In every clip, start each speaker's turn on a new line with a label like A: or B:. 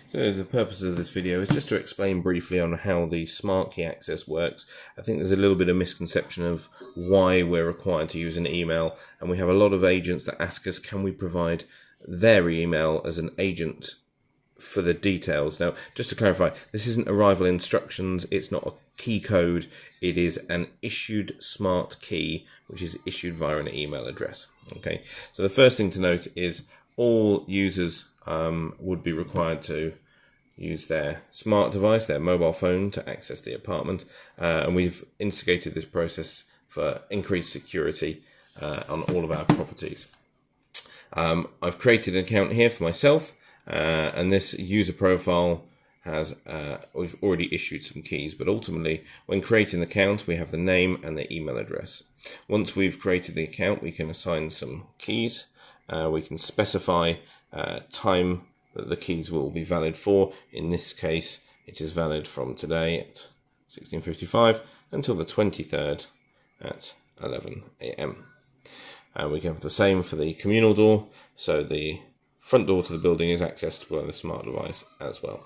A: So the purpose of this video is just to explain briefly on how the smart key access works. I think there's a little bit of misconception of why we're required to use an email, and we have a lot of agents that ask us, can we provide their email as an agent for the details. Now, just to clarify, this isn't arrival instructions, it's not a key code, it is an issued smart key which is issued via an email address. Okay, so the first thing to note is all users would be required to use their smart device, their mobile phone, to access the apartment, and we've instigated this process for increased security on all of our properties. I've created an account here for myself, and this user profile has, we've already issued some keys, but ultimately when creating the account we have the name and the email address. Once we've created the account, we can assign some keys. We can specify time that the keys will be valid for. In this case, it is valid from today at 16:55 until the 23rd at 11 AM. And we can have the same for the communal door, so the front door to the building is accessed by the smart device as well.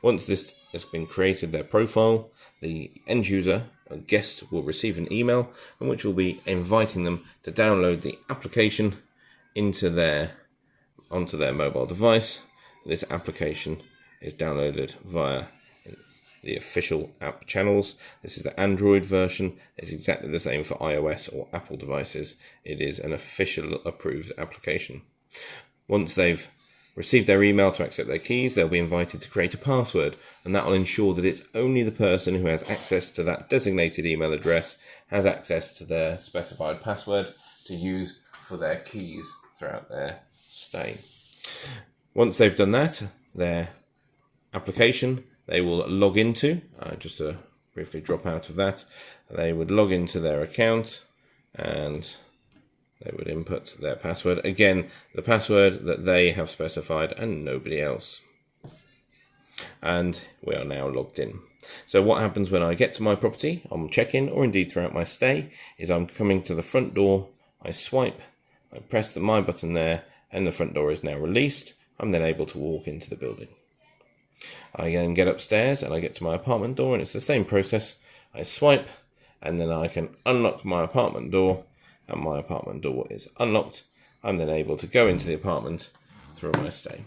A: Once this has been created, their profile, the end user, a guest, will receive an email in which will be inviting them to download the application onto their mobile device. This application is downloaded via the official app channels. This is the Android version. It's exactly the same for iOS or Apple devices. It is an official approved application. Once they've received their email to accept their keys, they'll be invited to create a password, and that will ensure that it's only the person who has access to that designated email address has access to their specified password to use for their keys throughout their stay. Once they've done that, their application they will log into, just to briefly drop out of that, they would log into their account and they would input their password. Again, the password that they have specified and nobody else. And we are now logged in. So what happens when I get to my property on check-in, or indeed throughout my stay, is I'm coming to the front door, I swipe, I press the My button there, and the front door is now released. I'm then able to walk into the building. I then get upstairs and I get to my apartment door, and it's the same process. I swipe, and then I can unlock my apartment door, and my apartment door is unlocked. I'm then able to go into the apartment through my stay.